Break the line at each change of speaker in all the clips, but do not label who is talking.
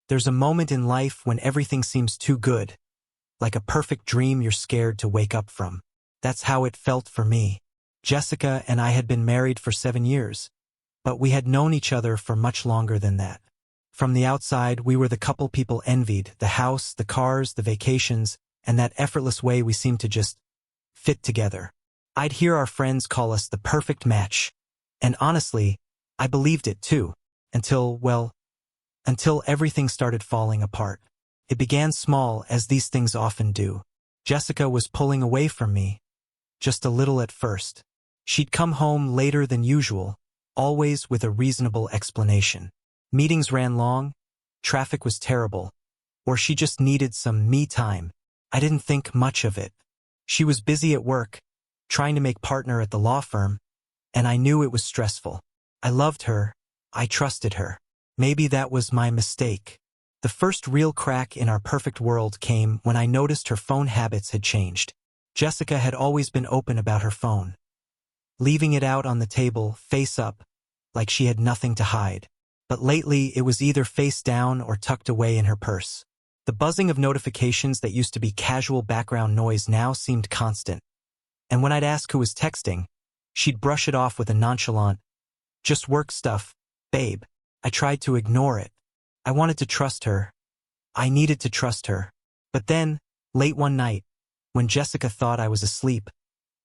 There's a moment in life when everything seems too good, like a perfect dream you're scared to wake up from. That's how it felt for me. Jessica and I had been married for 7 years, but we had known each other for much longer than that. From the outside, we were the couple people envied, the house, the cars, the vacations, and that effortless way we seemed to just fit together. I'd hear our friends call us the perfect match, and honestly, I believed it too, until everything started falling apart. It began small, as these things often do. Jessica was pulling away from me, just a little at first. She'd come home later than usual, always with a reasonable explanation. Meetings ran long, traffic was terrible, or she just needed some me time. I didn't think much of it. She was busy at work, trying to make partner at the law firm, and I knew it was stressful. I loved her. I trusted her. Maybe that was my mistake. The first real crack in our perfect world came when I noticed her phone habits had changed. Jessica had always been open about her phone, leaving it out on the table, face up, like she had nothing to hide. But lately, it was either face down or tucked away in her purse. The buzzing of notifications that used to be casual background noise now seemed constant. And when I'd ask who was texting, she'd brush it off with a nonchalant, "Just work stuff, babe." I tried to ignore it. I wanted to trust her. I needed to trust her. But then, late one night, when Jessica thought I was asleep,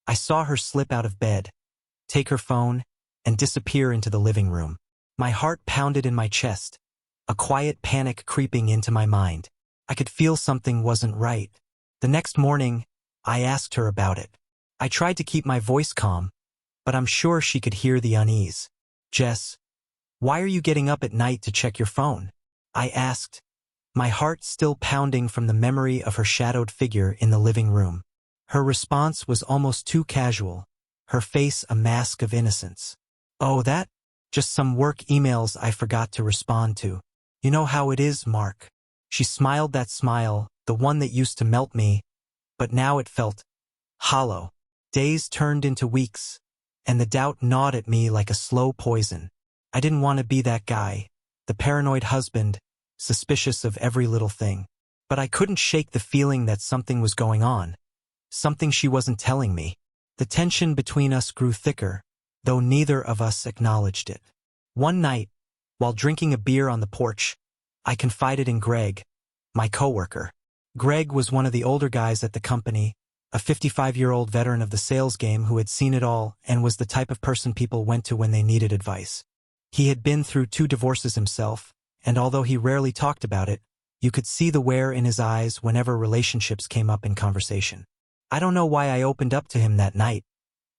I saw her slip out of bed, take her phone, and disappear into the living room. My heart pounded in my chest, a quiet panic creeping into my mind. I could feel something wasn't right. The next morning, I asked her about it. I tried to keep my voice calm, but I'm sure she could hear the unease. "Jess, why are you getting up at night to check your phone?" I asked, my heart still pounding from the memory of her shadowed figure in the living room. Her response was almost too casual, her face a mask of innocence. "Oh, that? Just some work emails I forgot to respond to. You know how it is, Mark." She smiled that smile, the one that used to melt me, but now it felt hollow. Days turned into weeks, and the doubt gnawed at me like a slow poison. I didn't want to be that guy, the paranoid husband, suspicious of every little thing. But I couldn't shake the feeling that something was going on, something she wasn't telling me. The tension between us grew thicker, though neither of us acknowledged it. One night, while drinking a beer on the porch, I confided in Greg, my coworker. Greg was one of the older guys at the company, a 55-year-old veteran of the sales game who had seen it all and was the type of person people went to when they needed advice. He had been through 2 divorces himself, and although he rarely talked about it, you could see the wear in his eyes whenever relationships came up in conversation. I don't know why I opened up to him that night.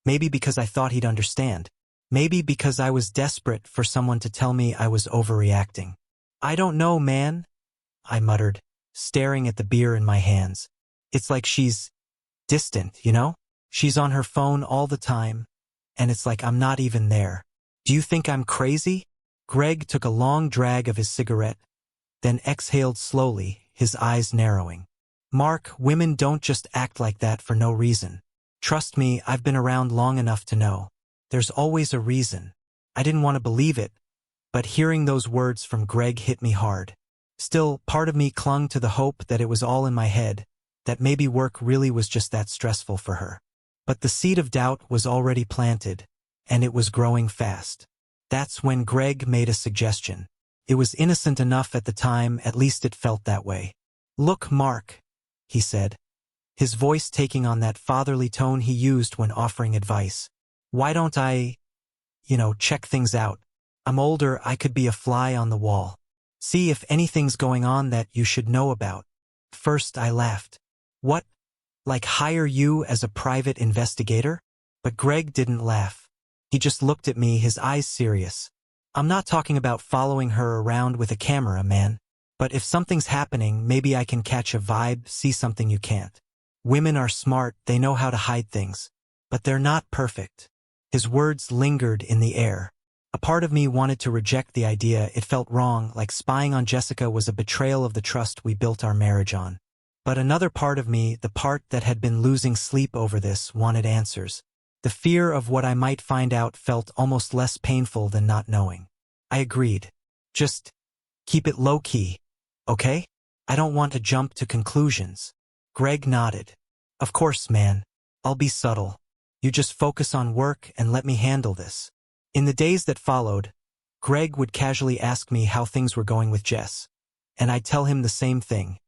Maybe because I thought he'd understand. Maybe because I was desperate for someone to tell me I was overreacting. "I don't know, man," I muttered, staring at the beer in my hands. "It's like she's distant, you know? She's on her phone all the time, and it's like I'm not even there. Do you think I'm crazy?" Greg took a long drag of his cigarette, then exhaled slowly, his eyes narrowing. "Mark, women don't just act like that for no reason. Trust me, I've been around long enough to know. There's always a reason." I didn't want to believe it, but hearing those words from Greg hit me hard. Still, part of me clung to the hope that it was all in my head, that maybe work really was just that stressful for her. But the seed of doubt was already planted, and it was growing fast. That's when Greg made a suggestion. It was innocent enough at the time, at least it felt that way. "Look, Mark," he said, his voice taking on that fatherly tone he used when offering advice. "Why don't I, check things out? I'm older, I could be a fly on the wall. See if anything's going on that you should know about." First, I laughed. "What? Like hire you as a private investigator?" But Greg didn't laugh. He just looked at me, his eyes serious. "I'm not talking about following her around with a camera, man. But if something's happening, maybe I can catch a vibe, see something you can't. Women are smart, they know how to hide things. But they're not perfect." His words lingered in the air. A part of me wanted to reject the idea. It felt wrong, like spying on Jessica was a betrayal of the trust we built our marriage on. But another part of me, the part that had been losing sleep over this, wanted answers. The fear of what I might find out felt almost less painful than not knowing. I agreed. "Just keep it low-key. okay? I don't want to jump to conclusions. Greg nodded. Of course, man. I'll be subtle. You just focus on work and let me handle this. In the days that followed, Greg would casually ask me how things were going with Jess, and I'd tell him the same thing.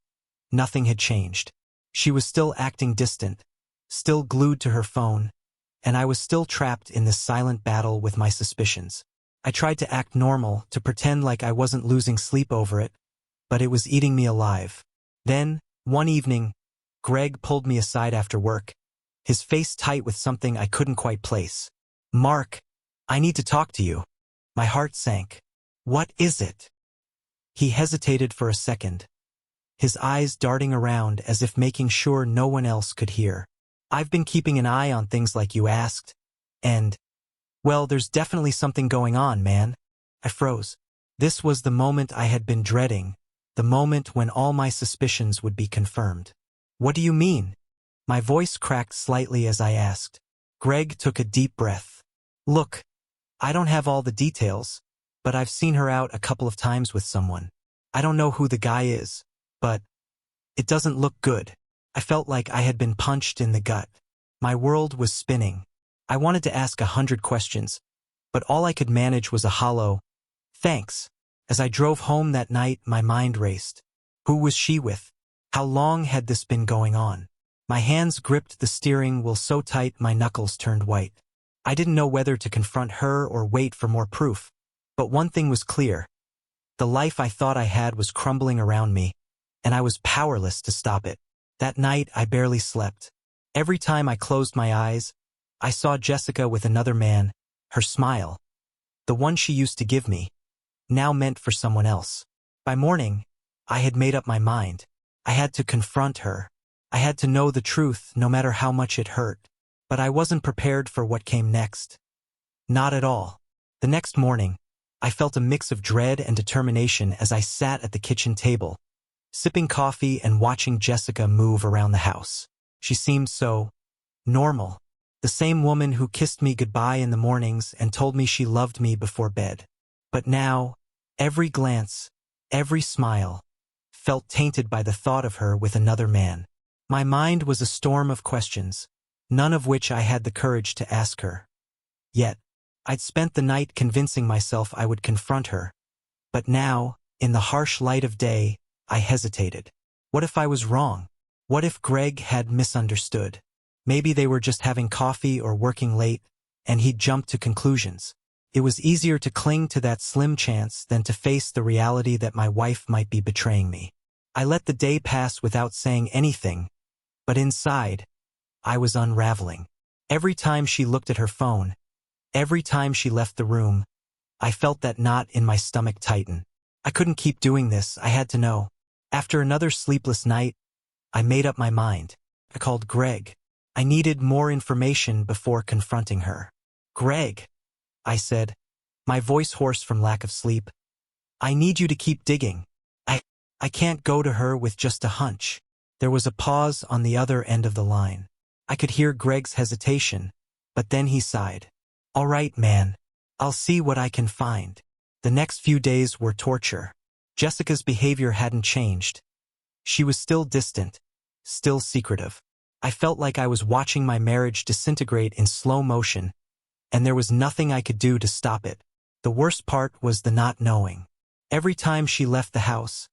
Nothing had changed. She was still acting distant, still glued to her phone, and I was still trapped in this silent battle with my suspicions. I tried to act normal, to pretend like I wasn't losing sleep over it, but it was eating me alive. Then, one evening, Greg pulled me aside after work, his face tight with something I couldn't quite place. "Mark, I need to talk to you." My heart sank. "What is it?" He hesitated for a second, his eyes darting around as if making sure no one else could hear. "I've been keeping an eye on things like you asked, and, well, there's definitely something going on, man." I froze. This was the moment I had been dreading, the moment when all my suspicions would be confirmed. "What do you mean?" My voice cracked slightly as I asked. Greg took a deep breath. "Look, I don't have all the details, but I've seen her out a couple of times with someone. I don't know who the guy is, but it doesn't look good." I felt like I had been punched in the gut. My world was spinning. I wanted to ask 100 questions, but all I could manage was a hollow, "Thanks." As I drove home that night, my mind raced. Who was she with? How long had this been going on? My hands gripped the steering wheel so tight my knuckles turned white. I didn't know whether to confront her or wait for more proof. But one thing was clear. The life I thought I had was crumbling around me, and I was powerless to stop it. That night, I barely slept. Every time I closed my eyes, I saw Jessica with another man, her smile, the one she used to give me, now meant for someone else. By morning, I had made up my mind. I had to confront her. I had to know the truth, no matter how much it hurt. But I wasn't prepared for what came next. Not at all. The next morning, I felt a mix of dread and determination as I sat at the kitchen table, sipping coffee and watching Jessica move around the house. She seemed so normal. The same woman who kissed me goodbye in the mornings and told me she loved me before bed. But now, every glance, every smile, felt tainted by the thought of her with another man. My mind was a storm of questions, none of which I had the courage to ask her. Yet, I'd spent the night convincing myself I would confront her. But now, in the harsh light of day, I hesitated. What if I was wrong? What if Greg had misunderstood? Maybe they were just having coffee or working late, and he'd jumped to conclusions. It was easier to cling to that slim chance than to face the reality that my wife might be betraying me. I let the day pass without saying anything, but inside, I was unraveling. Every time she looked at her phone, every time she left the room, I felt that knot in my stomach tighten. I couldn't keep doing this, I had to know. After another sleepless night, I made up my mind. I called Greg. I needed more information before confronting her. "Greg," I said, my voice hoarse from lack of sleep, "I need you to keep digging. I can't go to her with just a hunch." There was a pause on the other end of the line. I could hear Greg's hesitation, but then he sighed. "All right, man. I'll see what I can find." The next few days were torture. Jessica's behavior hadn't changed. She was still distant, still secretive. I felt like I was watching my marriage disintegrate in slow motion, and there was nothing I could do to stop it. The worst part was the not knowing. Every time she left the house,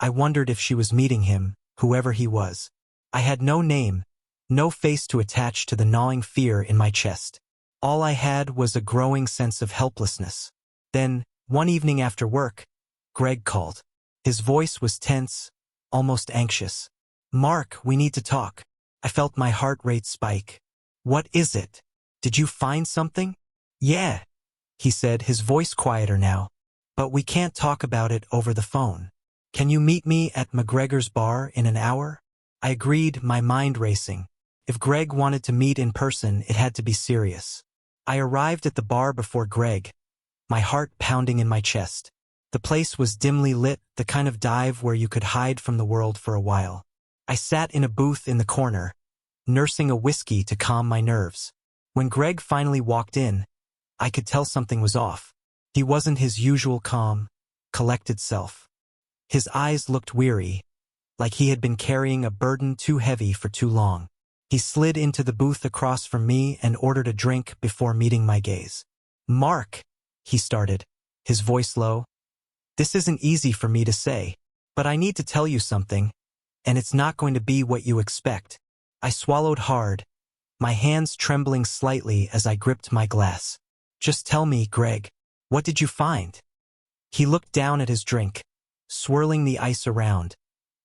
I wondered if she was meeting him, whoever he was. I had no name, no face to attach to the gnawing fear in my chest. All I had was a growing sense of helplessness. Then, one evening after work, Greg called. His voice was tense, almost anxious. "Mark, we need to talk." I felt my heart rate spike. "What is it? Did you find something?" "Yeah," he said, his voice quieter now. "But we can't talk about it over the phone. Can you meet me at McGregor's bar in an hour?" I agreed, my mind racing. If Greg wanted to meet in person, it had to be serious. I arrived at the bar before Greg, my heart pounding in my chest. The place was dimly lit, the kind of dive where you could hide from the world for a while. I sat in a booth in the corner, nursing a whiskey to calm my nerves. When Greg finally walked in, I could tell something was off. He wasn't his usual calm, collected self. His eyes looked weary, like he had been carrying a burden too heavy for too long. He slid into the booth across from me and ordered a drink before meeting my gaze. "Mark," he started, his voice low. "This isn't easy for me to say, but I need to tell you something, and it's not going to be what you expect." I swallowed hard, my hands trembling slightly as I gripped my glass. "Just tell me, Greg, what did you find?" He looked down at his drink, swirling the ice around,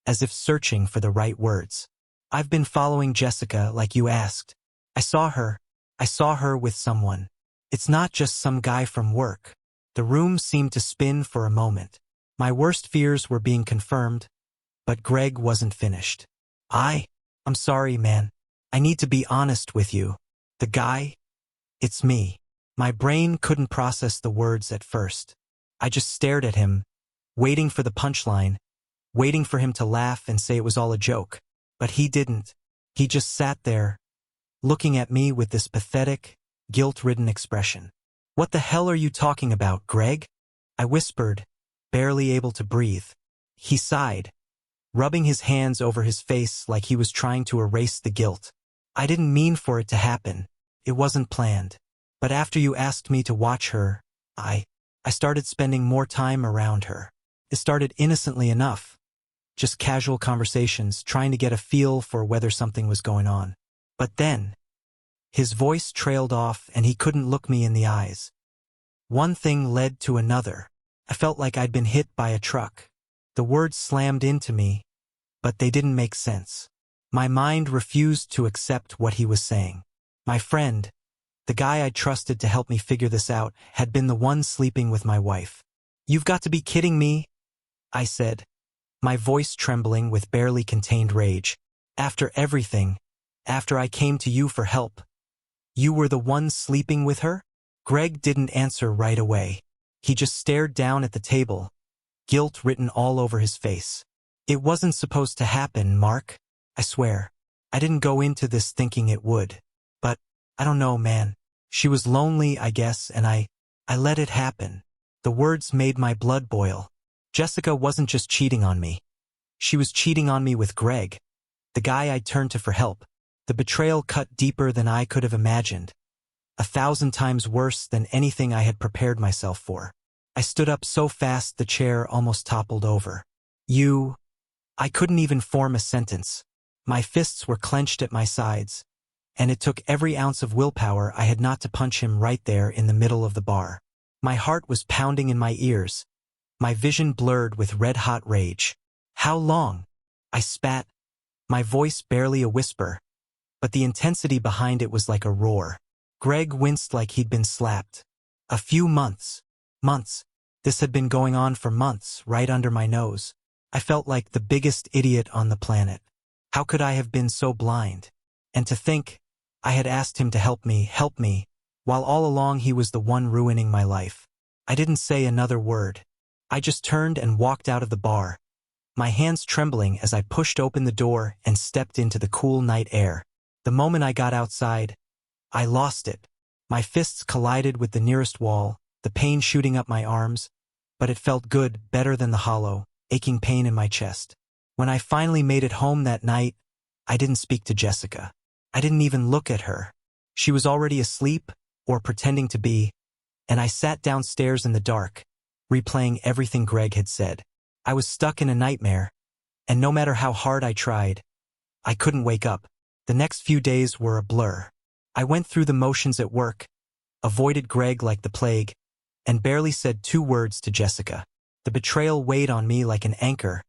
as if searching for the right words. "I've been following Jessica like you asked. I saw her with someone. It's not just some guy from work." The room seemed to spin for a moment. My worst fears were being confirmed, but Greg wasn't finished. I'm sorry, man. I need to be honest with you. The guy, it's me." My brain couldn't process the words at first. I just stared at him, waiting for the punchline, waiting for him to laugh and say it was all a joke. But he didn't. He just sat there, looking at me with this pathetic, guilt-ridden expression. "What the hell are you talking about, Greg?" I whispered, barely able to breathe. He sighed, rubbing his hands over his face like he was trying to erase the guilt. "I didn't mean for it to happen. It wasn't planned. But after you asked me to watch her, I started spending more time around her. It started innocently enough. Just casual conversations, trying to get a feel for whether something was going on. But then, his voice trailed off and he couldn't look me in the eyes. One thing led to another. I felt like I'd been hit by a truck. The words slammed into me, but they didn't make sense. My mind refused to accept what he was saying. My friend, the guy I trusted to help me figure this out, had been the one sleeping with my wife. "You've got to be kidding me," I said, my voice trembling with barely contained rage. "After everything, after I came to you for help, you were the one sleeping with her?" Greg didn't answer right away. He just stared down at the table, guilt written all over his face. "It wasn't supposed to happen, Mark. I swear. I didn't go into this thinking it would. But, I don't know, man. She was lonely, I guess, and I let it happen." The words made my blood boil. Jessica wasn't just cheating on me. She was cheating on me with Greg, the guy I'd turned to for help. The betrayal cut deeper than I could have imagined. 1,000 times worse than anything I had prepared myself for. I stood up so fast the chair almost toppled over. I couldn't even form a sentence. My fists were clenched at my sides, and it took every ounce of willpower I had not to punch him right there in the middle of the bar. My heart was pounding in my ears, my vision blurred with red-hot rage. "How long?" I spat, my voice barely a whisper, but the intensity behind it was like a roar. Greg winced like he'd been slapped. "A few months. Months. This had been going on for months, right under my nose." I felt like the biggest idiot on the planet. How could I have been so blind? And to think, I had asked him to help me, while all along he was the one ruining my life. I didn't say another word. I just turned and walked out of the bar, my hands trembling as I pushed open the door and stepped into the cool night air. The moment I got outside, I lost it. My fists collided with the nearest wall, the pain shooting up my arms, but it felt good, better than the hollow, aching pain in my chest. When I finally made it home that night, I didn't speak to Jessica. I didn't even look at her. She was already asleep, or pretending to be, and I sat downstairs in the dark, replaying everything Greg had said. I was stuck in a nightmare, and no matter how hard I tried, I couldn't wake up. The next few days were a blur. I went through the motions at work, avoided Greg like the plague, and barely said 2 words to Jessica. The betrayal weighed on me like an anchor,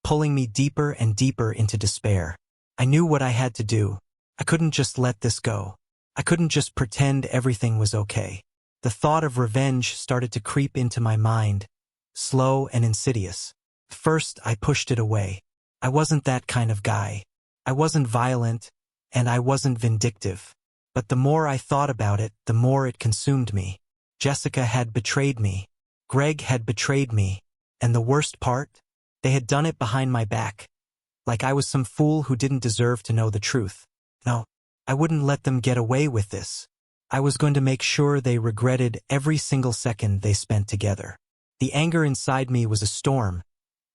pulling me deeper and deeper into despair. I knew what I had to do. I couldn't just let this go. I couldn't just pretend everything was okay. The thought of revenge started to creep into my mind, slow and insidious. First, I pushed it away. I wasn't that kind of guy. I wasn't violent, and I wasn't vindictive. But the more I thought about it, the more it consumed me. Jessica had betrayed me. Greg had betrayed me. And the worst part? They had done it behind my back. Like I was some fool who didn't deserve to know the truth. No, I wouldn't let them get away with this. I was going to make sure they regretted every single second they spent together. The anger inside me was a storm,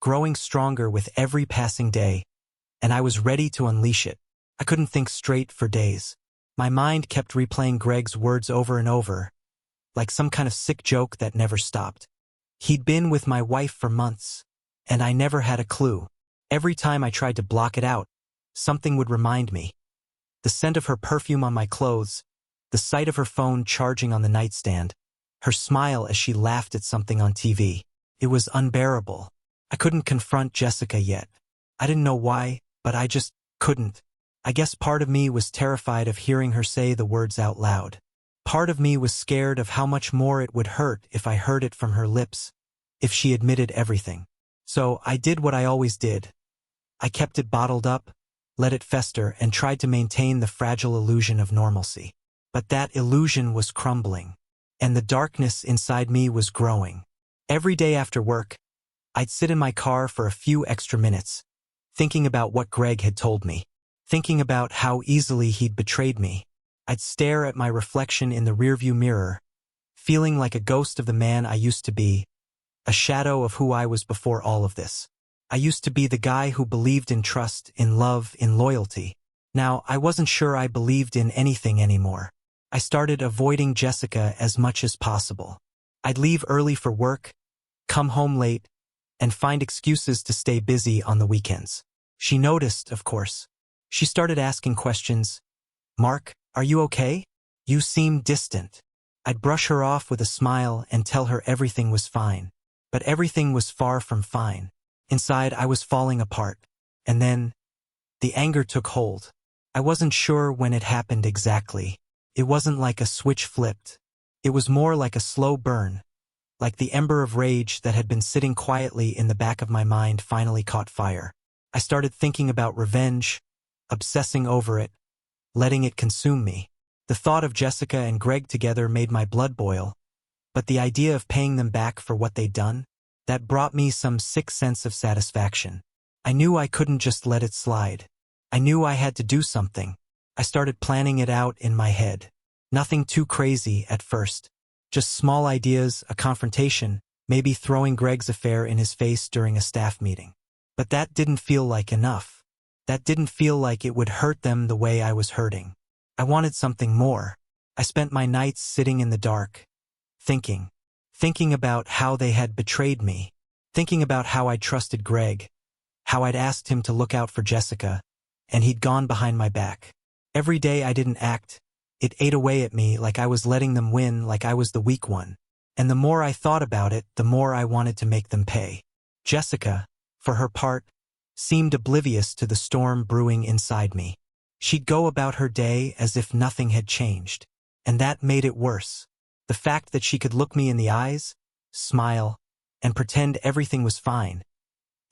growing stronger with every passing day, and I was ready to unleash it. I couldn't think straight for days. My mind kept replaying Greg's words over and over, like some kind of sick joke that never stopped. He'd been with my wife for months, and I never had a clue. Every time I tried to block it out, something would remind me. The scent of her perfume on my clothes, the sight of her phone charging on the nightstand, her smile as she laughed at something on TV. It was unbearable. I couldn't confront Jessica yet. I didn't know why, but I just couldn't. I guess part of me was terrified of hearing her say the words out loud. Part of me was scared of how much more it would hurt if I heard it from her lips, if she admitted everything. So I did what I always did. I kept it bottled up, let it fester, and tried to maintain the fragile illusion of normalcy. But that illusion was crumbling, and the darkness inside me was growing. Every day after work, I'd sit in my car for a few extra minutes, thinking about what Greg had told me, thinking about how easily he'd betrayed me. I'd stare at my reflection in the rearview mirror, feeling like a ghost of the man I used to be, a shadow of who I was before all of this. I used to be the guy who believed in trust, in love, in loyalty. Now, I wasn't sure I believed in anything anymore. I started avoiding Jessica as much as possible. I'd leave early for work, come home late, and find excuses to stay busy on the weekends. She noticed, of course. She started asking questions. "Mark, are you okay? You seem distant." I'd brush her off with a smile and tell her everything was fine. But everything was far from fine. Inside, I was falling apart. And then, the anger took hold. I wasn't sure when it happened exactly. It wasn't like a switch flipped. It was more like a slow burn, like the ember of rage that had been sitting quietly in the back of my mind finally caught fire. I started thinking about revenge, obsessing over it, letting it consume me. The thought of Jessica and Greg together made my blood boil, but the idea of paying them back for what they'd done, that brought me some sick sense of satisfaction. I knew I couldn't just let it slide. I knew I had to do something. I started planning it out in my head. Nothing too crazy at first. Just small ideas, a confrontation, maybe throwing Greg's affair in his face during a staff meeting. But that didn't feel like enough. That didn't feel like it would hurt them the way I was hurting. I wanted something more. I spent my nights sitting in the dark, thinking about how they had betrayed me, thinking about how I'd trusted Greg, how I'd asked him to look out for Jessica, and he'd gone behind my back. Every day I didn't act. It ate away at me like I was letting them win, like I was the weak one. And the more I thought about it, the more I wanted to make them pay. Jessica, for her part, seemed oblivious to the storm brewing inside me. She'd go about her day as if nothing had changed. And that made it worse. The fact that she could look me in the eyes, smile, and pretend everything was fine.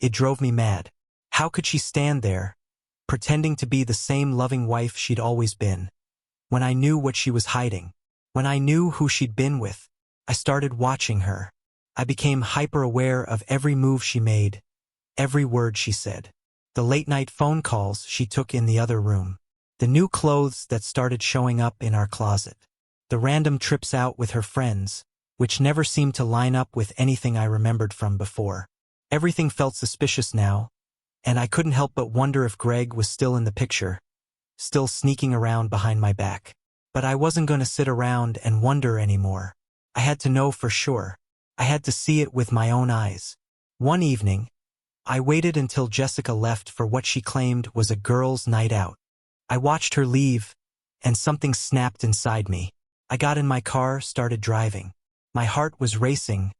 It drove me mad. How could she stand there, pretending to be the same loving wife she'd always been, when I knew what she was hiding, when I knew who she'd been with? I started watching her. I became hyper-aware of every move she made, every word she said. The late-night phone calls she took in the other room. The new clothes that started showing up in our closet. The random trips out with her friends, which never seemed to line up with anything I remembered from before. Everything felt suspicious now, and I couldn't help but wonder if Greg was still in the picture, still sneaking around behind my back. But I wasn't going to sit around and wonder anymore. I had to know for sure. I had to see it with my own eyes. One evening, I waited until Jessica left for what she claimed was a girls' night out. I watched her leave, and something snapped inside me. I got in my car, started driving. My heart was racing,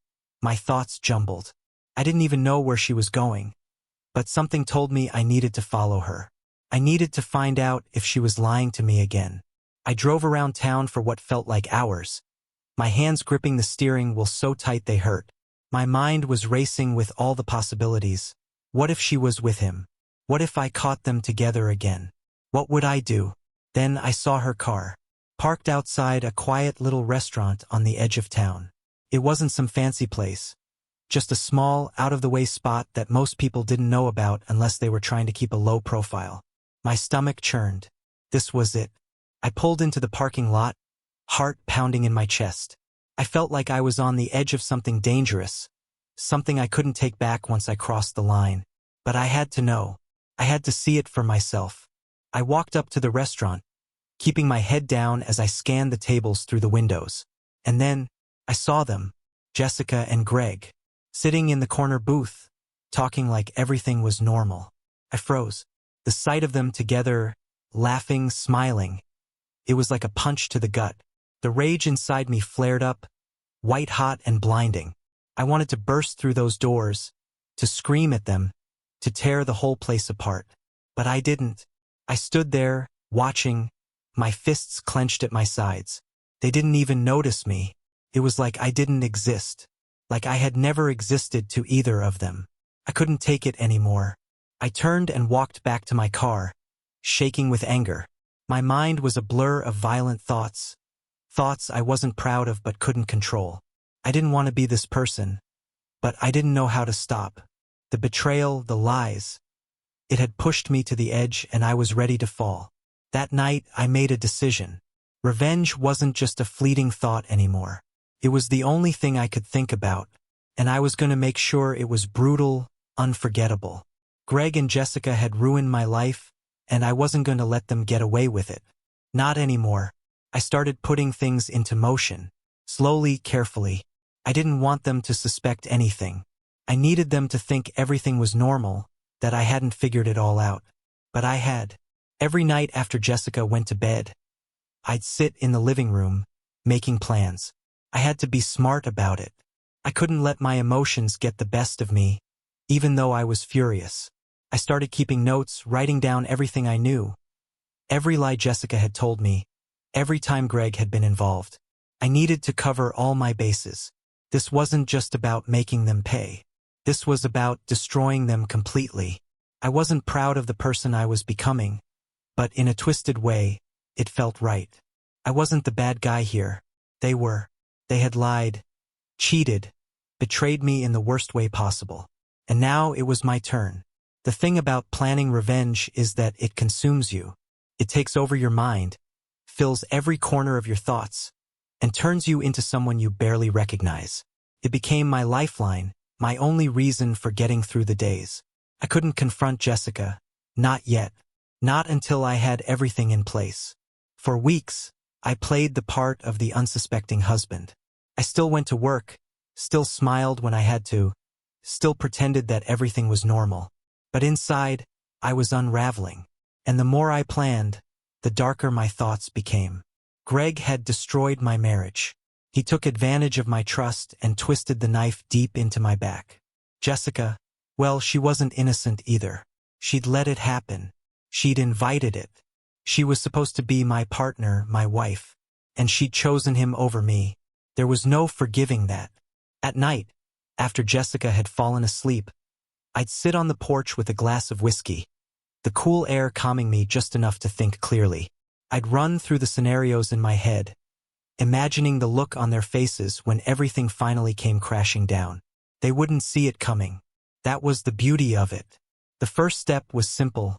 my thoughts jumbled. I didn't even know where she was going, but something told me I needed to follow her. I needed to find out if she was lying to me again. I drove around town for what felt like hours, my hands gripping the steering wheel so tight they hurt. My mind was racing with all the possibilities. What if she was with him? What if I caught them together again? What would I do? Then I saw her car, parked outside a quiet little restaurant on the edge of town. It wasn't some fancy place, just a small, out-of-the-way spot that most people didn't know about unless they were trying to keep a low profile. My stomach churned. This was it. I pulled into the parking lot, heart pounding in my chest. I felt like I was on the edge of something dangerous, something I couldn't take back once I crossed the line. But I had to know. I had to see it for myself. I walked up to the restaurant, keeping my head down as I scanned the tables through the windows. And then, I saw them, Jessica and Greg, sitting in the corner booth, talking like everything was normal. I froze. The sight of them together, laughing, smiling, it was like a punch to the gut. The rage inside me flared up, white-hot and blinding. I wanted to burst through those doors, to scream at them, to tear the whole place apart. But I didn't. I stood there, watching, my fists clenched at my sides. They didn't even notice me. It was like I didn't exist. Like I had never existed to either of them. I couldn't take it anymore. I turned and walked back to my car, shaking with anger. My mind was a blur of violent thoughts. Thoughts I wasn't proud of but couldn't control. I didn't want to be this person, but I didn't know how to stop. The betrayal, the lies. It had pushed me to the edge and I was ready to fall. That night, I made a decision. Revenge wasn't just a fleeting thought anymore. It was the only thing I could think about, and I was going to make sure it was brutal, unforgettable. Greg and Jessica had ruined my life, and I wasn't going to let them get away with it. Not anymore. I started putting things into motion. Slowly, carefully. I didn't want them to suspect anything. I needed them to think everything was normal, that I hadn't figured it all out. But I had. Every night after Jessica went to bed, I'd sit in the living room, making plans. I had to be smart about it. I couldn't let my emotions get the best of me, even though I was furious. I started keeping notes, writing down everything I knew. Every lie Jessica had told me, every time Greg had been involved. I needed to cover all my bases. This wasn't just about making them pay. This was about destroying them completely. I wasn't proud of the person I was becoming, but in a twisted way, it felt right. I wasn't the bad guy here. They were. They had lied, cheated, betrayed me in the worst way possible. And now it was my turn. The thing about planning revenge is that it consumes you. It takes over your mind, fills every corner of your thoughts, and turns you into someone you barely recognize. It became my lifeline, my only reason for getting through the days. I couldn't confront Jessica. Not yet. Not until I had everything in place. For weeks, I played the part of the unsuspecting husband. I still went to work, still smiled when I had to, still pretended that everything was normal. But inside, I was unraveling. And the more I planned, the darker my thoughts became. Greg had destroyed my marriage. He took advantage of my trust and twisted the knife deep into my back. Jessica, well, she wasn't innocent either. She'd let it happen. She'd invited it. She was supposed to be my partner, my wife, and she'd chosen him over me. There was no forgiving that. At night, after Jessica had fallen asleep, I'd sit on the porch with a glass of whiskey, the cool air calming me just enough to think clearly. I'd run through the scenarios in my head, imagining the look on their faces when everything finally came crashing down. They wouldn't see it coming. That was the beauty of it. The first step was simple: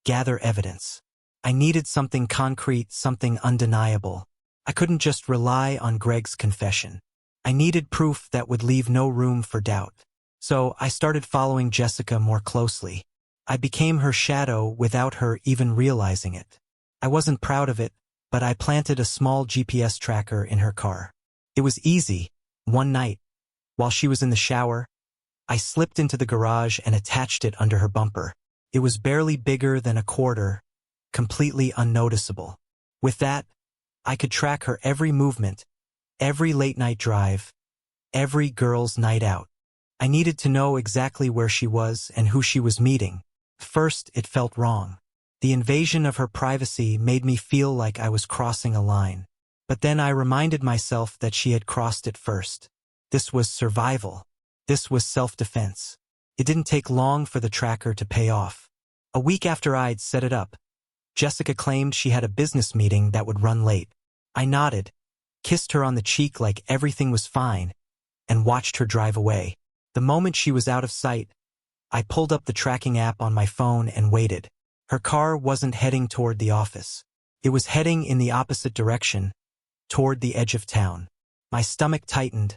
gather evidence. I needed something concrete, something undeniable. I couldn't just rely on Greg's confession. I needed proof that would leave no room for doubt. So I started following Jessica more closely. I became her shadow without her even realizing it. I wasn't proud of it, but I planted a small GPS tracker in her car. It was easy. One night, while she was in the shower, I slipped into the garage and attached it under her bumper. It was barely bigger than a quarter, completely unnoticeable. With that, I could track her every movement, every late-night drive, every girl's night out. I needed to know exactly where she was and who she was meeting. First, it felt wrong. The invasion of her privacy made me feel like I was crossing a line. But then I reminded myself that she had crossed it first. This was survival. This was self-defense. It didn't take long for the tracker to pay off. A week after I'd set it up, Jessica claimed she had a business meeting that would run late. I nodded, kissed her on the cheek like everything was fine, and watched her drive away. The moment she was out of sight, I pulled up the tracking app on my phone and waited. Her car wasn't heading toward the office. It was heading in the opposite direction, toward the edge of town. My stomach tightened,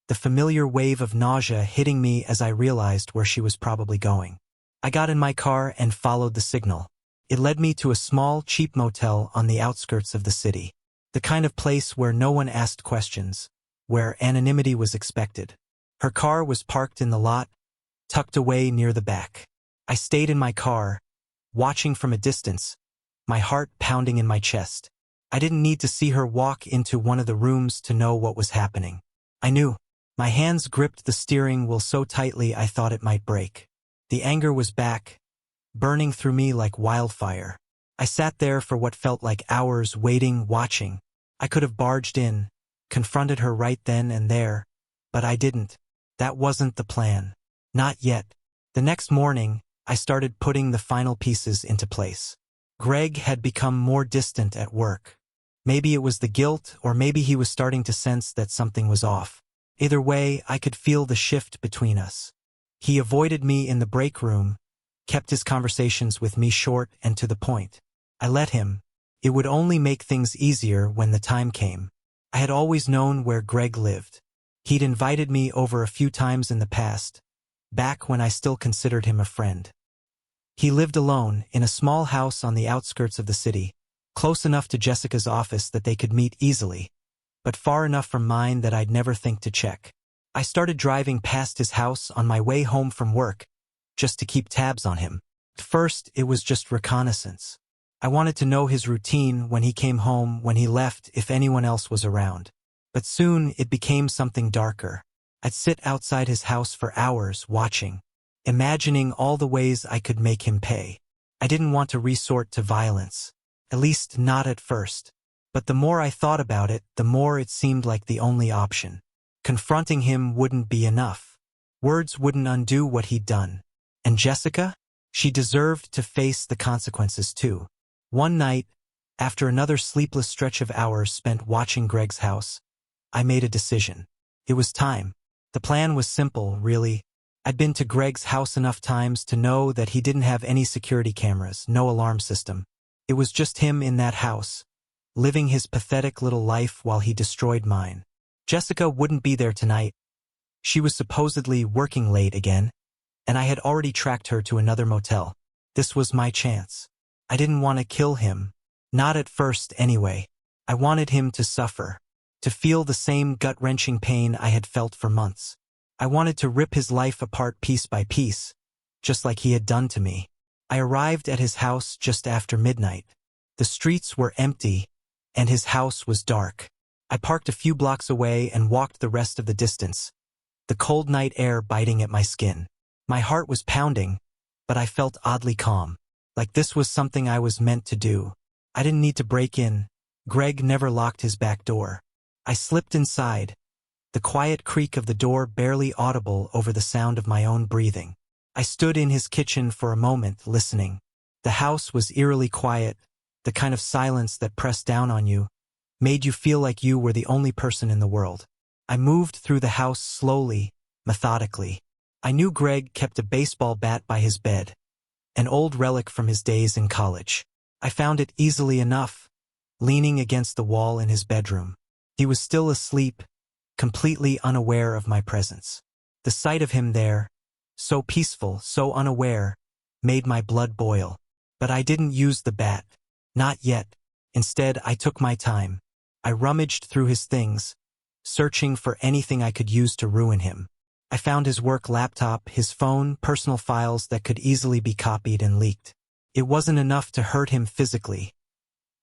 the familiar wave of nausea hitting me as I realized where she was probably going. I got in my car and followed the signal. It led me to a small, cheap motel on the outskirts of the city. The kind of place where no one asked questions, where anonymity was expected. Her car was parked in the lot, tucked away near the back. I stayed in my car, watching from a distance, my heart pounding in my chest. I didn't need to see her walk into one of the rooms to know what was happening. I knew. My hands gripped the steering wheel so tightly I thought it might break. The anger was back, burning through me like wildfire. I sat there for what felt like hours, waiting, watching. I could have barged in, confronted her right then and there, but I didn't. That wasn't the plan. Not yet. The next morning, I started putting the final pieces into place. Greg had become more distant at work. Maybe it was the guilt, or maybe he was starting to sense that something was off. Either way, I could feel the shift between us. He avoided me in the break room, kept his conversations with me short and to the point. I let him. It would only make things easier when the time came. I had always known where Greg lived. He'd invited me over a few times in the past, back when I still considered him a friend. He lived alone, in a small house on the outskirts of the city, close enough to Jessica's office that they could meet easily, but far enough from mine that I'd never think to check. I started driving past his house on my way home from work, just to keep tabs on him. At first, it was just reconnaissance. I wanted to know his routine, when he came home, when he left, if anyone else was around. But soon, it became something darker. I'd sit outside his house for hours, watching, imagining all the ways I could make him pay. I didn't want to resort to violence, at least not at first. But the more I thought about it, the more it seemed like the only option. Confronting him wouldn't be enough. Words wouldn't undo what he'd done. And Jessica? She deserved to face the consequences too. One night, after another sleepless stretch of hours spent watching Greg's house, I made a decision. It was time. The plan was simple, really. I'd been to Greg's house enough times to know that he didn't have any security cameras, no alarm system. It was just him in that house, living his pathetic little life while he destroyed mine. Jessica wouldn't be there tonight. She was supposedly working late again, and I had already tracked her to another motel. This was my chance. I didn't want to kill him. Not at first, anyway. I wanted him to suffer, to feel the same gut-wrenching pain I had felt for months. I wanted to rip his life apart piece by piece, just like he had done to me. I arrived at his house just after midnight. The streets were empty, and his house was dark. I parked a few blocks away and walked the rest of the distance, the cold night air biting at my skin. My heart was pounding, but I felt oddly calm, like this was something I was meant to do. I didn't need to break in. Greg never locked his back door. I slipped inside, the quiet creak of the door barely audible over the sound of my own breathing. I stood in his kitchen for a moment, listening. The house was eerily quiet, the kind of silence that pressed down on you, made you feel like you were the only person in the world. I moved through the house slowly, methodically. I knew Greg kept a baseball bat by his bed, an old relic from his days in college. I found it easily enough, leaning against the wall in his bedroom. He was still asleep, completely unaware of my presence. The sight of him there, so peaceful, so unaware, made my blood boil. But I didn't use the bat. Not yet. Instead, I took my time. I rummaged through his things, searching for anything I could use to ruin him. I found his work laptop, his phone, personal files that could easily be copied and leaked. It wasn't enough to hurt him physically.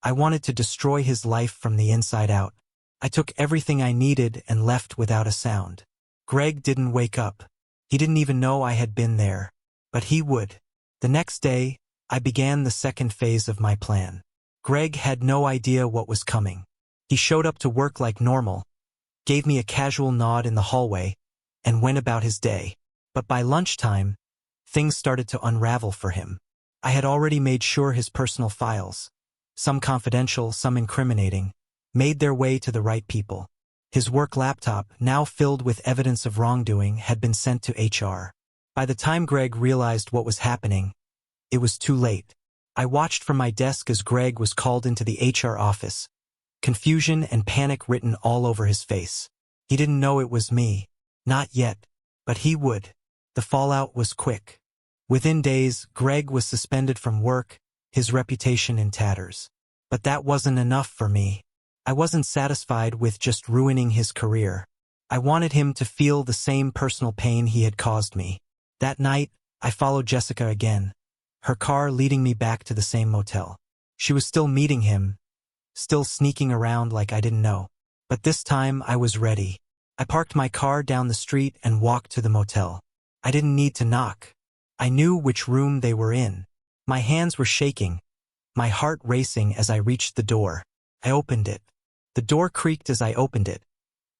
I wanted to destroy his life from the inside out. I took everything I needed and left without a sound. Greg didn't wake up. He didn't even know I had been there. But he would. The next day, I began the second phase of my plan. Greg had no idea what was coming. He showed up to work like normal, gave me a casual nod in the hallway, and went about his day. But by lunchtime, things started to unravel for him. I had already made sure his personal files, some confidential, some incriminating, made their way to the right people. His work laptop, now filled with evidence of wrongdoing, had been sent to HR. By the time Greg realized what was happening, it was too late. I watched from my desk as Greg was called into the HR office, confusion and panic written all over his face. He didn't know it was me. Not yet, but he would. The fallout was quick. Within days, Greg was suspended from work, his reputation in tatters. But that wasn't enough for me. I wasn't satisfied with just ruining his career. I wanted him to feel the same personal pain he had caused me. That night, I followed Jessica again, her car leading me back to the same motel. She was still meeting him, still sneaking around like I didn't know. But this time, I was ready. I parked my car down the street and walked to the motel. I didn't need to knock. I knew which room they were in. My hands were shaking, my heart racing as I reached the door. I opened it. The door creaked as I opened it,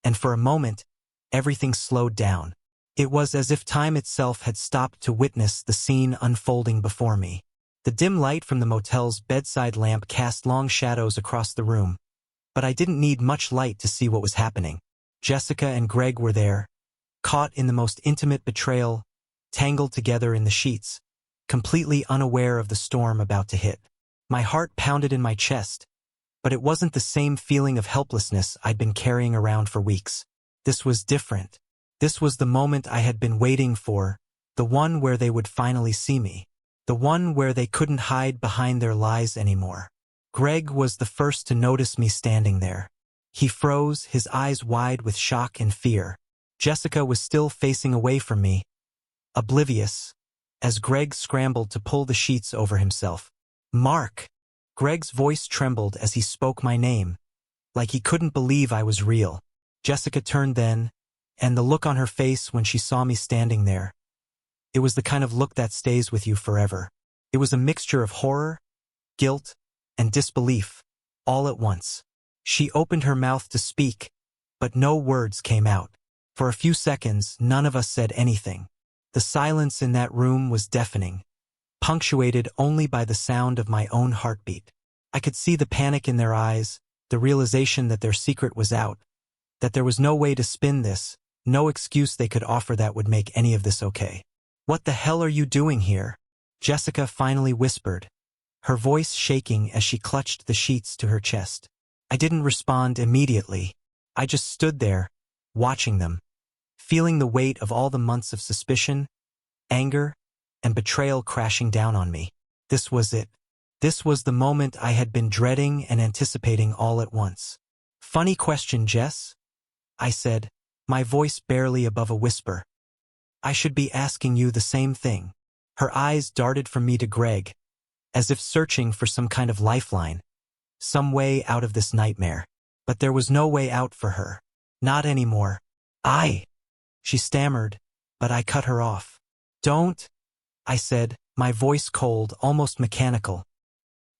and for a moment, everything slowed down. It was as if time itself had stopped to witness the scene unfolding before me. The dim light from the motel's bedside lamp cast long shadows across the room, but I didn't need much light to see what was happening. Jessica and Greg were there, caught in the most intimate betrayal, tangled together in the sheets, completely unaware of the storm about to hit. My heart pounded in my chest, but it wasn't the same feeling of helplessness I'd been carrying around for weeks. This was different. This was the moment I had been waiting for, the one where they would finally see me, the one where they couldn't hide behind their lies anymore. Greg was the first to notice me standing there. He froze, his eyes wide with shock and fear. Jessica was still facing away from me, oblivious, as Greg scrambled to pull the sheets over himself. Mark! Greg's voice trembled as he spoke my name, like he couldn't believe I was real. Jessica turned then, and the look on her face when she saw me standing there. It was the kind of look that stays with you forever. It was a mixture of horror, guilt, and disbelief, all at once. She opened her mouth to speak, but no words came out. For a few seconds, none of us said anything. The silence in that room was deafening, punctuated only by the sound of my own heartbeat. I could see the panic in their eyes, the realization that their secret was out, that there was no way to spin this, no excuse they could offer that would make any of this okay. "What the hell are you doing here?" Jessica finally whispered, her voice shaking as she clutched the sheets to her chest. I didn't respond immediately. I just stood there, watching them, feeling the weight of all the months of suspicion, anger, and betrayal crashing down on me. This was it. This was the moment I had been dreading and anticipating all at once. "Funny question, Jess," I said, my voice barely above a whisper. "I should be asking you the same thing." Her eyes darted from me to Greg, as if searching for some kind of lifeline, some way out of this nightmare. But there was no way out for her. Not anymore. She stammered, but I cut her off. "Don't," I said, my voice cold, almost mechanical.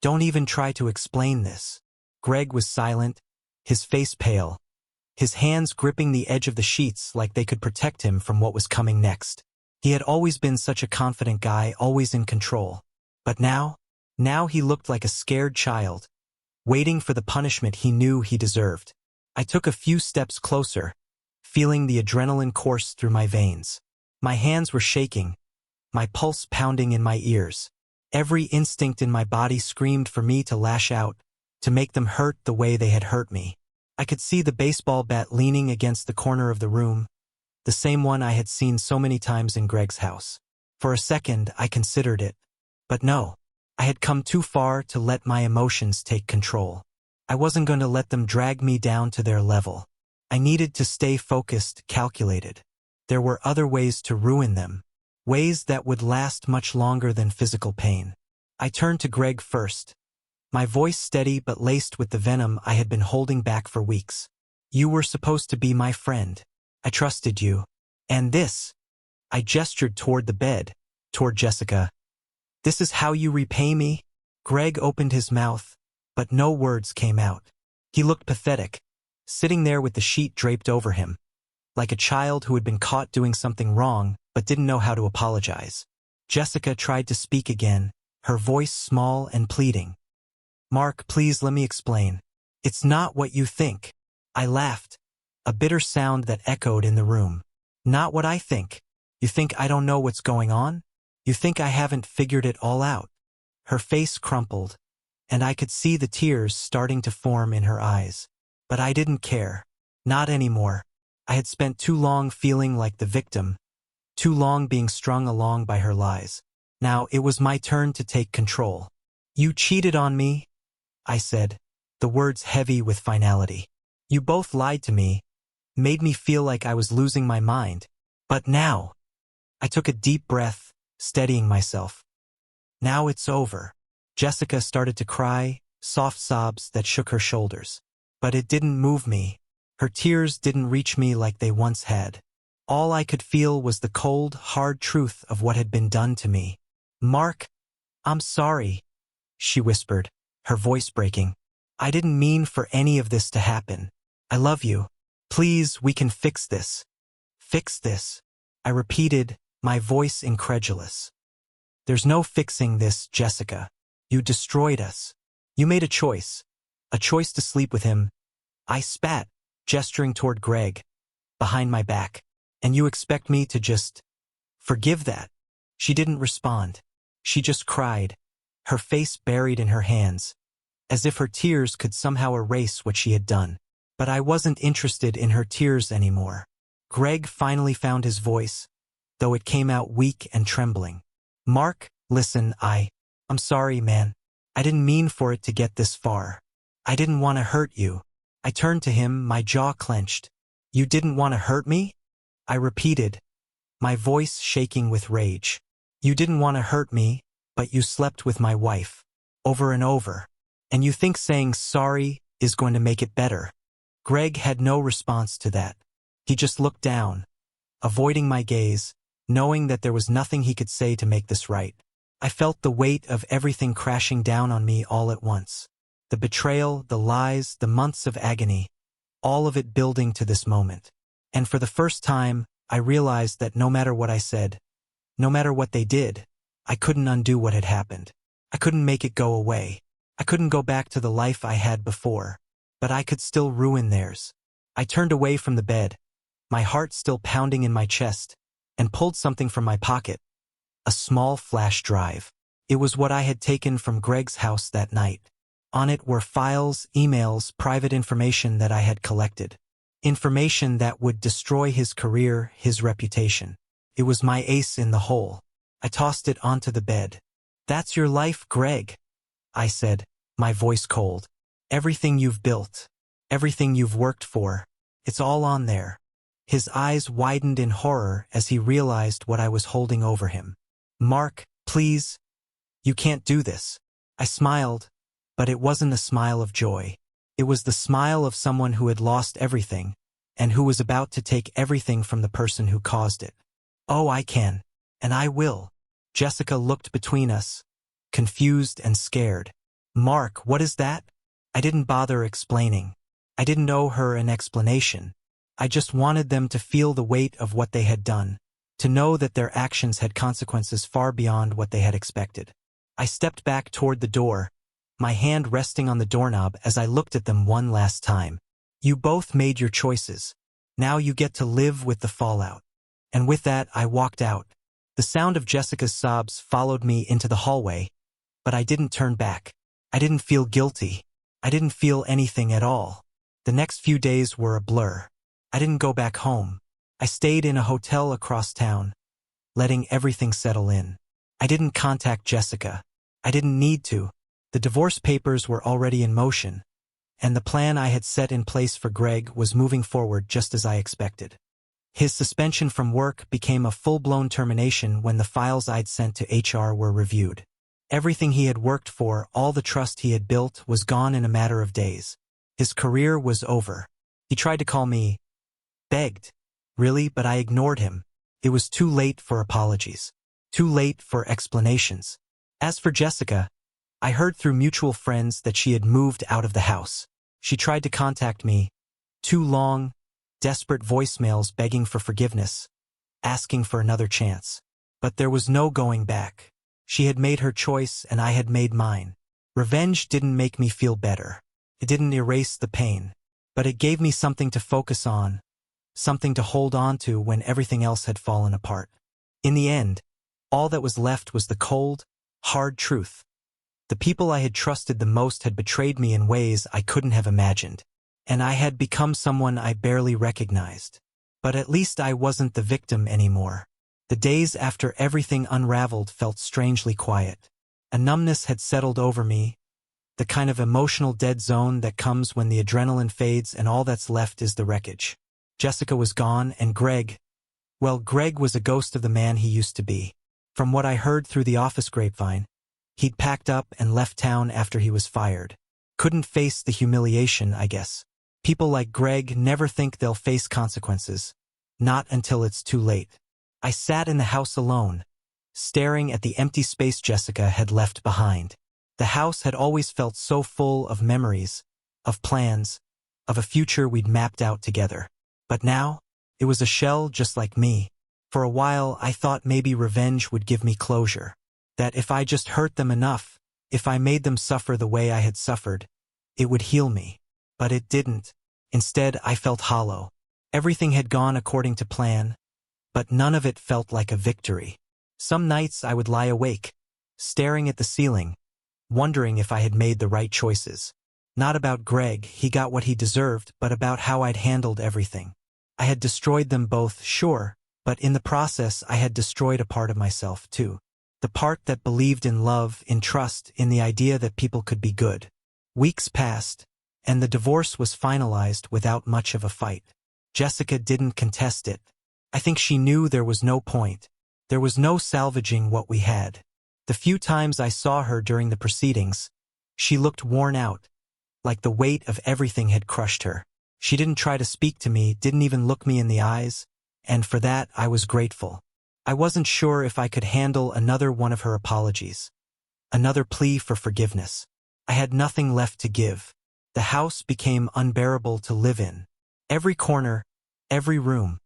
"Don't even try to explain this." Greg was silent, his face pale, his hands gripping the edge of the sheets like they could protect him from what was coming next. He had always been such a confident guy, always in control. But now he looked like a scared child, waiting for the punishment he knew he deserved. I took a few steps closer, feeling the adrenaline course through my veins. My hands were shaking, my pulse pounding in my ears. Every instinct in my body screamed for me to lash out, to make them hurt the way they had hurt me. I could see the baseball bat leaning against the corner of the room, the same one I had seen so many times in Greg's house. For a second, I considered it. But no, I had come too far to let my emotions take control. I wasn't going to let them drag me down to their level. I needed to stay focused, calculated. There were other ways to ruin them, ways that would last much longer than physical pain. I turned to Greg first, my voice steady but laced with the venom I had been holding back for weeks. "You were supposed to be my friend. I trusted you. And this," I gestured toward the bed, toward Jessica, "this is how you repay me?" Greg opened his mouth, but no words came out. He looked pathetic, sitting there with the sheet draped over him, like a child who had been caught doing something wrong but didn't know how to apologize. Jessica tried to speak again, her voice small and pleading. "Mark, please let me explain. It's not what you think." I laughed, a bitter sound that echoed in the room. "Not what I think. You think I don't know what's going on? You think I haven't figured it all out?" Her face crumpled, and I could see the tears starting to form in her eyes. But I didn't care. Not anymore. I had spent too long feeling like the victim, too long being strung along by her lies. Now it was my turn to take control. "You cheated on me," I said, the words heavy with finality. "You both lied to me, made me feel like I was losing my mind. But now," I took a deep breath, steadying myself. "Now it's over." Jessica started to cry, soft sobs that shook her shoulders. But it didn't move me. Her tears didn't reach me like they once had. All I could feel was the cold, hard truth of what had been done to me. "Mark, I'm sorry," she whispered, her voice breaking. "I didn't mean for any of this to happen. I love you. Please, we can fix this." "Fix this?" I repeated, my voice incredulous. "There's no fixing this, Jessica. You destroyed us. You made a choice to sleep with him." I spat, gesturing toward Greg, behind my back. "And you expect me to just forgive that?" She didn't respond. She just cried, her face buried in her hands, as if her tears could somehow erase what she had done. But I wasn't interested in her tears anymore. Greg finally found his voice, though it came out weak and trembling. "Mark, listen, I'm sorry, man. I didn't mean for it to get this far. I didn't want to hurt you." I turned to him, my jaw clenched. "You didn't want to hurt me?" I repeated, my voice shaking with rage. "You didn't want to hurt me, but you slept with my wife, over and over. And you think saying sorry is going to make it better?" Greg had no response to that. He just looked down, avoiding my gaze, knowing that there was nothing he could say to make this right. I felt the weight of everything crashing down on me all at once. The betrayal, the lies, the months of agony, all of it building to this moment. And for the first time, I realized that no matter what I said, no matter what they did, I couldn't undo what had happened. I couldn't make it go away. I couldn't go back to the life I had before, but I could still ruin theirs. I turned away from the bed, my heart still pounding in my chest, and pulled something from my pocket, a small flash drive. It was what I had taken from Greg's house that night. On it were files, emails, private information that I had collected. Information that would destroy his career, his reputation. It was my ace in the hole. I tossed it onto the bed. "That's your life, Greg," I said, my voice cold. "Everything you've built, everything you've worked for, it's all on there." His eyes widened in horror as he realized what I was holding over him. "Mark, please, you can't do this." I smiled, but it wasn't a smile of joy. It was the smile of someone who had lost everything, and who was about to take everything from the person who caused it. "Oh, I can, and I will." Jessica looked between us, confused and scared. "Mark, what is that?" I didn't bother explaining. I didn't owe her an explanation. I just wanted them to feel the weight of what they had done, to know that their actions had consequences far beyond what they had expected. I stepped back toward the door, my hand resting on the doorknob as I looked at them one last time. "You both made your choices. Now you get to live with the fallout." And with that, I walked out. The sound of Jessica's sobs followed me into the hallway, but I didn't turn back. I didn't feel guilty. I didn't feel anything at all. The next few days were a blur. I didn't go back home. I stayed in a hotel across town, letting everything settle in. I didn't contact Jessica. I didn't need to. The divorce papers were already in motion, and the plan I had set in place for Greg was moving forward just as I expected. His suspension from work became a full-blown termination when the files I'd sent to HR were reviewed. Everything he had worked for, all the trust he had built, was gone in a matter of days. His career was over. He tried to call me, begged, really, but I ignored him. It was too late for apologies. Too late for explanations. As for Jessica, I heard through mutual friends that she had moved out of the house. She tried to contact me. 2 long, desperate voicemails begging for forgiveness, asking for another chance. But there was no going back. She had made her choice and I had made mine. Revenge didn't make me feel better. It didn't erase the pain. But it gave me something to focus on, something to hold on to when everything else had fallen apart. In the end, all that was left was the cold, hard truth. The people I had trusted the most had betrayed me in ways I couldn't have imagined, and I had become someone I barely recognized. But at least I wasn't the victim anymore. The days after everything unraveled felt strangely quiet. A numbness had settled over me, the kind of emotional dead zone that comes when the adrenaline fades and all that's left is the wreckage. Jessica was gone, and Greg was a ghost of the man he used to be. From what I heard through the office grapevine, he'd packed up and left town after he was fired. Couldn't face the humiliation, I guess. People like Greg never think they'll face consequences. Not until it's too late. I sat in the house alone, staring at the empty space Jessica had left behind. The house had always felt so full of memories, of plans, of a future we'd mapped out together. But now, it was a shell just like me. For a while, I thought maybe revenge would give me closure. That if I just hurt them enough, if I made them suffer the way I had suffered, it would heal me. But it didn't. Instead, I felt hollow. Everything had gone according to plan, but none of it felt like a victory. Some nights I would lie awake, staring at the ceiling, wondering if I had made the right choices. Not about Greg, he got what he deserved, but about how I'd handled everything. I had destroyed them both, sure, but in the process I had destroyed a part of myself too. The part that believed in love, in trust, in the idea that people could be good. Weeks passed, and the divorce was finalized without much of a fight. Jessica didn't contest it. I think she knew there was no point. There was no salvaging what we had. The few times I saw her during the proceedings, she looked worn out, like the weight of everything had crushed her. She didn't try to speak to me, didn't even look me in the eyes, and for that I was grateful. I wasn't sure if I could handle another one of her apologies, another plea for forgiveness. I had nothing left to give. The house became unbearable to live in. Every corner, every room,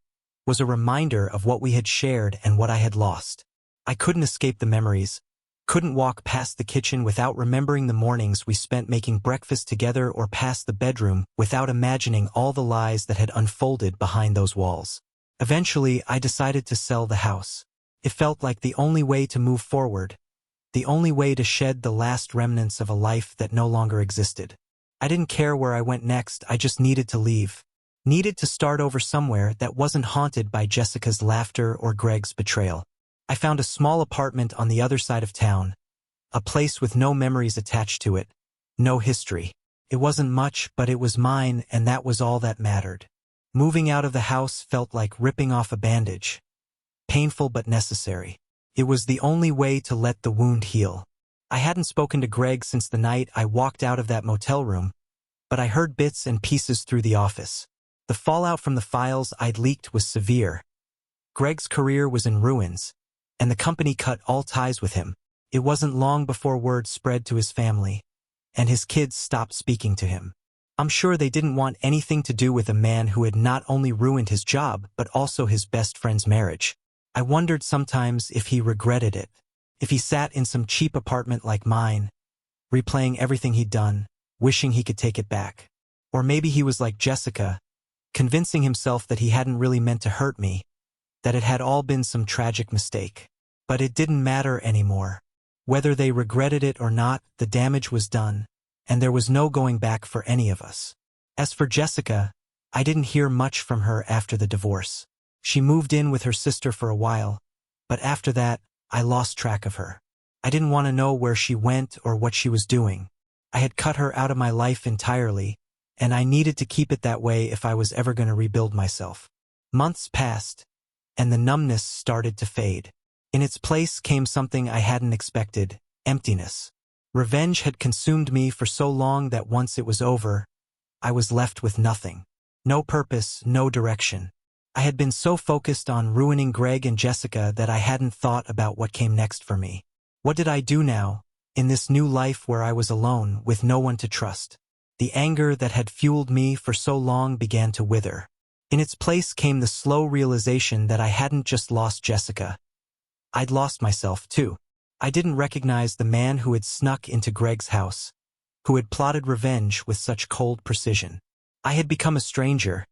was a reminder of what we had shared and what I had lost. I couldn't escape the memories, couldn't walk past the kitchen without remembering the mornings we spent making breakfast together or past the bedroom without imagining all the lies that had unfolded behind those walls. Eventually, I decided to sell the house. It felt like the only way to move forward, the only way to shed the last remnants of a life that no longer existed. I didn't care where I went next, I just needed to leave. Needed to start over somewhere that wasn't haunted by Jessica's laughter or Greg's betrayal. I found a small apartment on the other side of town, a place with no memories attached to it, no history. It wasn't much, but it was mine, and that was all that mattered. Moving out of the house felt like ripping off a bandage. Painful but necessary. It was the only way to let the wound heal. I hadn't spoken to Greg since the night I walked out of that motel room, but I heard bits and pieces through the office. The fallout from the files I'd leaked was severe. Greg's career was in ruins, and the company cut all ties with him. It wasn't long before word spread to his family, and his kids stopped speaking to him. I'm sure they didn't want anything to do with a man who had not only ruined his job but also his best friend's marriage. I wondered sometimes if he regretted it, if he sat in some cheap apartment like mine, replaying everything he'd done, wishing he could take it back. Or maybe he was like Jessica, convincing himself that he hadn't really meant to hurt me, that it had all been some tragic mistake. But it didn't matter anymore. Whether they regretted it or not, the damage was done, and there was no going back for any of us. As for Jessica, I didn't hear much from her after the divorce. She moved in with her sister for a while, but after that, I lost track of her. I didn't want to know where she went or what she was doing. I had cut her out of my life entirely, and I needed to keep it that way if I was ever going to rebuild myself. Months passed, and the numbness started to fade. In its place came something I hadn't expected: emptiness. Revenge had consumed me for so long that once it was over, I was left with nothing. No purpose, no direction. I had been so focused on ruining Greg and Jessica that I hadn't thought about what came next for me. What did I do now, in this new life where I was alone, with no one to trust? The anger that had fueled me for so long began to wither. In its place came the slow realization that I hadn't just lost Jessica. I'd lost myself too. I didn't recognize the man who had snuck into Greg's house, who had plotted revenge with such cold precision. I had become a stranger,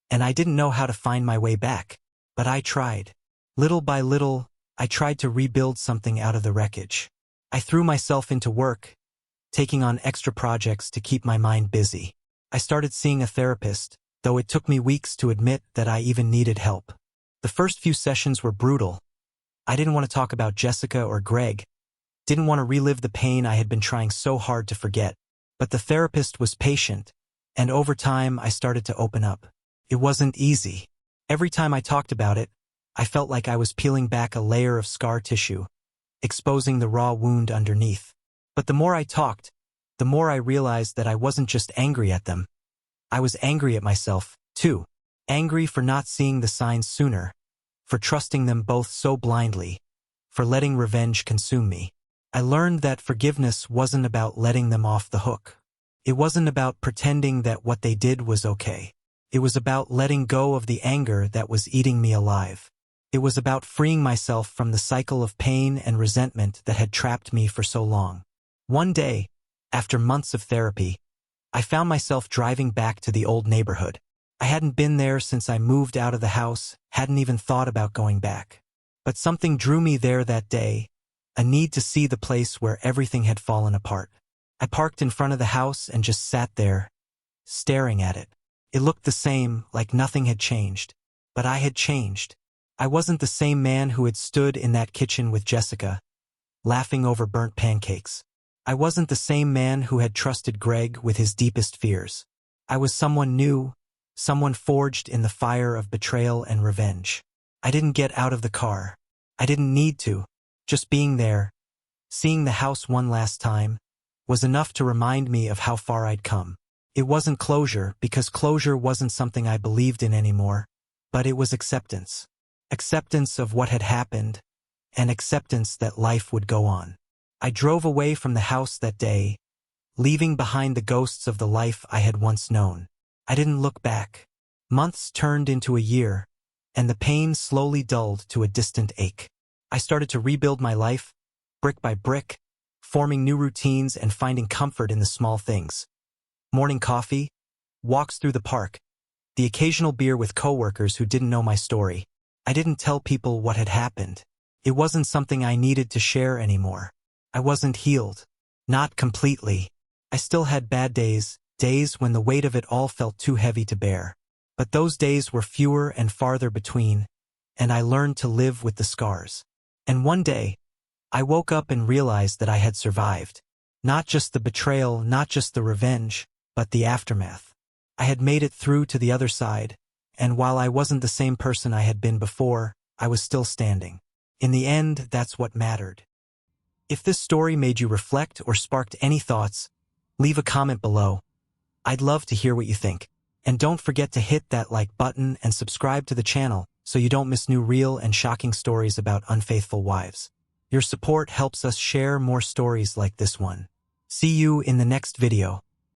and I didn't know how to find my way back. But I tried. Little by little, I tried to rebuild something out of the wreckage. I threw myself into work, taking on extra projects to keep my mind busy. I started seeing a therapist, though it took me weeks to admit that I even needed help. The first few sessions were brutal. I didn't want to talk about Jessica or Greg, didn't want to relive the pain I had been trying so hard to forget. But the therapist was patient, and over time I started to open up. It wasn't easy. Every time I talked about it, I felt like I was peeling back a layer of scar tissue, exposing the raw wound underneath. But the more I talked, the more I realized that I wasn't just angry at them. I was angry at myself, too. Angry for not seeing the signs sooner, for trusting them both so blindly, for letting revenge consume me. I learned that forgiveness wasn't about letting them off the hook. It wasn't about pretending that what they did was okay. It was about letting go of the anger that was eating me alive. It was about freeing myself from the cycle of pain and resentment that had trapped me for so long. One day, after months of therapy, I found myself driving back to the old neighborhood. I hadn't been there since I moved out of the house, hadn't even thought about going back. But something drew me there that day, a need to see the place where everything had fallen apart. I parked in front of the house and just sat there, staring at it. It looked the same, like nothing had changed. But I had changed. I wasn't the same man who had stood in that kitchen with Jessica, laughing over burnt pancakes. I wasn't the same man who had trusted Greg with his deepest fears. I was someone new, someone forged in the fire of betrayal and revenge. I didn't get out of the car. I didn't need to. Just being there, seeing the house one last time, was enough to remind me of how far I'd come. It wasn't closure, because closure wasn't something I believed in anymore, but it was acceptance. Acceptance of what had happened, and acceptance that life would go on. I drove away from the house that day, leaving behind the ghosts of the life I had once known. I didn't look back. Months turned into a year, and the pain slowly dulled to a distant ache. I started to rebuild my life, brick by brick, forming new routines and finding comfort in the small things. Morning coffee, walks through the park, the occasional beer with coworkers who didn't know my story. I didn't tell people what had happened. It wasn't something I needed to share anymore. I wasn't healed. Not completely. I still had bad days, days when the weight of it all felt too heavy to bear. But those days were fewer and farther between, and I learned to live with the scars. And one day, I woke up and realized that I had survived. Not just the betrayal, not just the revenge, but the aftermath. I had made it through to the other side, and while I wasn't the same person I had been before, I was still standing. In the end, that's what mattered. If this story made you reflect or sparked any thoughts, leave a comment below. I'd love to hear what you think. And don't forget to hit that like button and subscribe to the channel so you don't miss new real and shocking stories about unfaithful wives. Your support helps us share more stories like this one. See you in the next video.